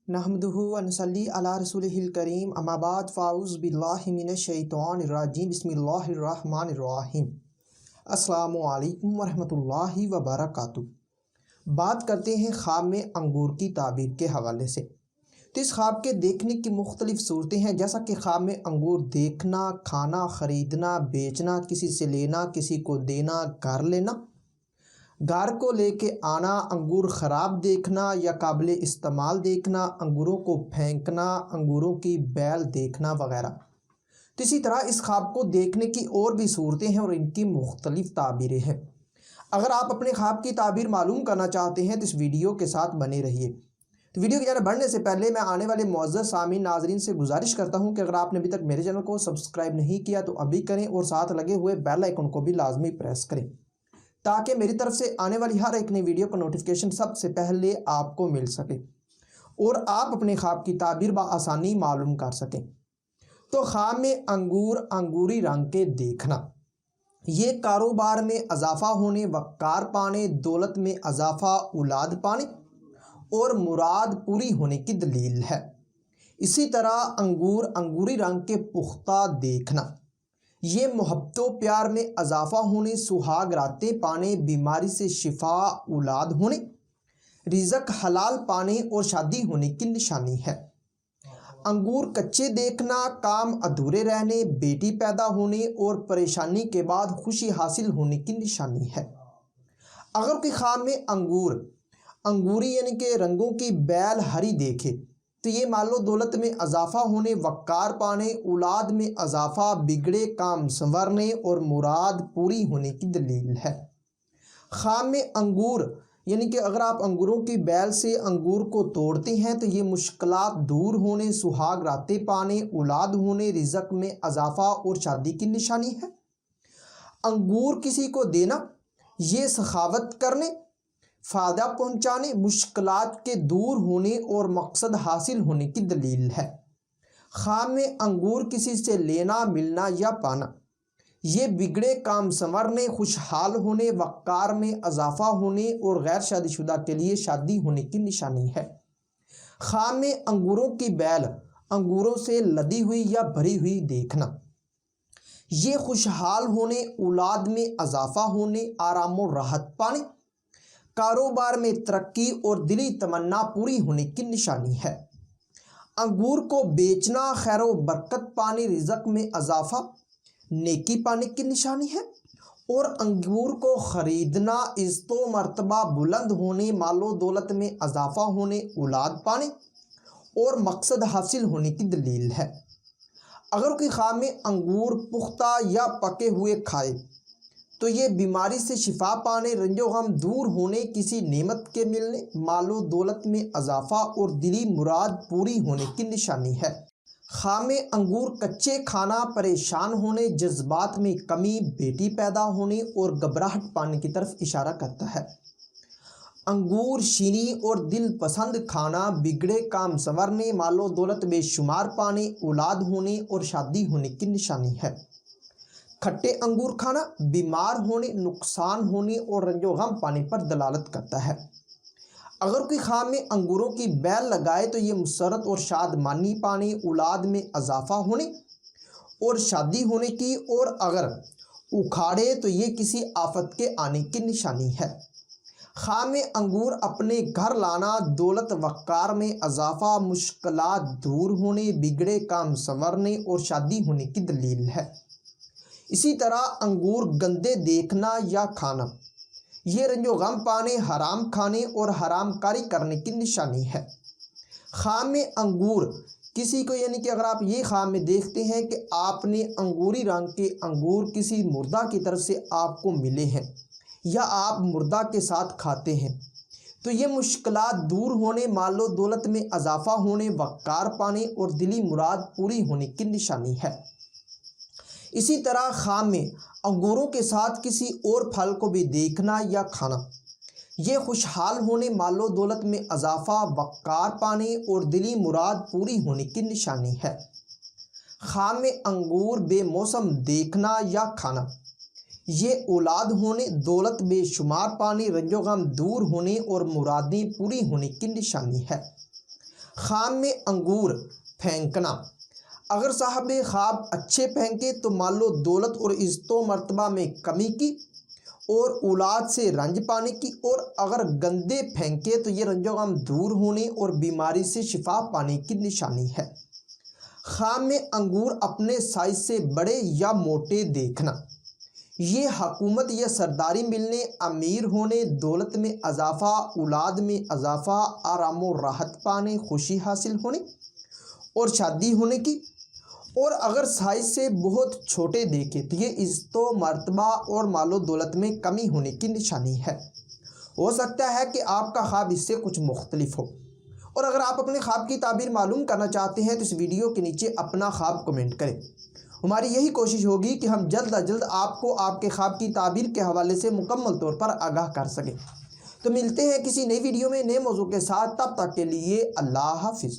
नहमदुहु व नसल्ली अला रसूलिहिल करीम अम्मा बाद फ़ाऊज़ु बिल्लाहि मिनश शैतानिर रजीम बिस्मिल्लाहिर रहमानिर रहीम। अस्सलामु अलैकुम व रहमतुल्लाहि व बरकातुहू। बात करते हैं ख्वाब में अंगूर की ताबीर के हवाले से। तो इस ख्वाब के देखने की मुख्तलिफ सूरतें हैं, जैसा कि ख्वाब में अंगूर देखना, खाना, ख़रीदना, बेचना, किसी से लेना, किसी को देना, घर लेना, घर को लेके आना, अंगूर ख़राब देखना या काबिल इस्तेमाल देखना, अंगूरों को फेंकना, अंगूरों की बैल देखना वगैरह। तो इसी तरह इस ख्वाब को देखने की और भी सूरतें हैं और इनकी मुख्तलिफ ताबीरें हैं। अगर आप अपने ख्वाब की ताबीर मालूम करना चाहते हैं तो इस वीडियो के साथ बने रहिए। तो वीडियो की जाने बढ़ने से पहले मैं आने वाले मुअज़्ज़ज़ सामीन नाज़रीन से गुजारिश करता हूं कि अगर आपने अभी तक मेरे चैनल को सब्सक्राइब नहीं किया तो अभी करें और साथ लगे हुए बेल आइकन को भी लाजमी प्रेस करें, ताकि मेरी तरफ से आने वाली हर एक नई वीडियो का नोटिफिकेशन सबसे पहले आपको मिल सके और आप अपने ख्वाब की ताबीर बआसानी मालूम कर सकें। तो ख्वाब में अंगूर, अंगूरी रंग के देखना, ये कारोबार में इजाफा होने, वक़ार पाने, दौलत में इजाफा, औलाद पाने और मुराद पूरी होने की दलील है। इसी तरह अंगूर, अंगूरी रंग के पुख्ता देखना, ये मोहब्बतों प्यार में इजाफा होने, सुहाग रातें पाने, बीमारी से शिफा, औलाद होने, रिज़्क़ हलाल पाने और शादी होने की निशानी है। अंगूर कच्चे देखना, काम अधूरे रहने, बेटी पैदा होने और परेशानी के बाद खुशी हासिल होने की निशानी है। अगर कोई ख्वाब में अंगूर, अंगूरी यानी कि रंगों की बैल हरी देखे तो ये मालो दौलत में इजाफा होने, वक़ार पाने, औलाद में इजाफा, बिगड़े काम संवरने और मुराद पूरी होने की दलील है। ख्वाब में अंगूर यानी कि अगर आप अंगूरों की बैल से अंगूर को तोड़ते हैं तो ये मुश्किलात दूर होने, सुहाग रातें पाने, औलाद होने, रिज़्क़ में इजाफा और शादी की निशानी है। अंगूर किसी को देना, ये सखावत करने, फ़ायदा पहुँचाने, मुश्किलात के दूर होने और मकसद हासिल होने की दलील है। ख्वाब में अंगूर किसी से लेना, मिलना या पाना, ये बिगड़े काम संवरने, खुशहाल होने, वक़ार में इजाफा होने और गैर शादीशुदा के लिए शादी होने की निशानी है। ख्वाब में अंगूरों की बैल अंगूरों से लदी हुई या भरी हुई देखना, ये खुशहाल होने, औलाद में इजाफा होने, आराम और राहत पाने, कारोबार में तरक्की और दिली तमन्ना पूरी होने की निशानी है। अंगूर को बेचना, खैर व बरकत पाने, रिज़्क़ में इजाफा, नेकी पाने की निशानी है। और अंगूर को ख़रीदना, इज़्ज़त व मर्तबा बुलंद होने, मालो दौलत में इजाफा होने, औलाद पाने और मकसद हासिल होने की दलील है। अगर कोई ख्वाब में अंगूर पुख्ता या पके हुए खाए तो ये बीमारी से शिफा पाने, रंजो गम दूर होने, किसी नेमत के मिलने, मालो दौलत में इजाफा और दिली मुराद पूरी होने की निशानी है। ख्वाब में अंगूर कच्चे खाना, परेशान होने, जज्बात में कमी, बेटी पैदा होने और घबराहट पाने की तरफ इशारा करता है। अंगूर शीनी और दिल पसंद खाना, बिगड़े काम संवरने, मालो दौलत बेशुमार पाने, औलाद होने और शादी होने की निशानी है। खट्टे अंगूर खाना, बीमार होने, नुकसान होने और रंजो गम पाने पर दलालत करता है। अगर कोई ख्वाब में अंगूरों की बैल लगाए तो ये मुसरत और शादमानी पाने, औलाद में इजाफा होने और शादी होने की, और अगर उखाड़े तो ये किसी आफत के आने की निशानी है। ख्वाब में अंगूर अपने घर लाना, दौलत वक़ार में इजाफा, मुश्किलात दूर होने, बिगड़े काम संवरने और शादी होने की दलील है। इसी तरह अंगूर गंदे देखना या खाना, ये रंजो गम पाने, हराम खाने और हराम कारी करने की निशानी है। ख्वाब में अंगूर किसी को यानी कि अगर आप ये ख्वाब में देखते हैं कि आपने अंगूरी रंग के अंगूर किसी मुर्दा की तरफ से आपको मिले हैं या आप मुर्दा के साथ खाते हैं तो ये मुश्किलात दूर होने, मालो दौलत में इजाफा होने, वक़ार पाने और दिली मुराद पूरी होने की निशानी है। इसी तरह ख्वाब में अंगूरों के साथ किसी और फल को भी देखना या खाना, ये खुशहाल होने, मालो दौलत में इजाफा, वक़ार पाने और दिली मुराद पूरी होने की निशानी है। ख्वाब में अंगूर बेमौसम देखना या खाना, ये औलाद होने, दौलत बेशुमार पाने, रंजो गम दूर होने और मुरादें पूरी होने की निशानी है। خواب میں انگور پھینکنا، اگر صاحب خواب اچھے پھینکے تو مال و دولت اور عزت و مرتبہ میں کمی کی اور اولاد سے رنج پانے کی، اور اگر گندے پھینکے تو یہ رنج و غم دور ہونے اور بیماری سے شفا پانے کی نشانی ہے۔ خواب میں انگور اپنے سائز سے بڑے یا موٹے دیکھنا، یہ حکومت یا سرداری ملنے، امیر ہونے، دولت میں اضافہ، اولاد میں اضافہ، آرام و راحت پانے، خوشی حاصل ہونے اور شادی ہونے کی۔ اور اگر سائز سے بہت چھوٹے دیکھے تو یہ عزت و مرتبہ اور مال و دولت میں کمی ہونے کی نشانی ہے۔ ہو سکتا ہے کہ آپ کا خواب اس سے کچھ مختلف ہو، اور اگر آپ اپنے خواب کی تعبیر معلوم کرنا چاہتے ہیں تو اس ویڈیو کے نیچے اپنا خواب کمنٹ کریں۔ ہماری یہی کوشش ہوگی کہ ہم جلد از جلد آپ کو آپ کے خواب کی تعبیر کے حوالے سے مکمل طور پر آگاہ کر سکیں۔ تو ملتے ہیں کسی نئی ویڈیو میں نئے موضوع کے ساتھ، تب تک کے لیے اللہ حافظ۔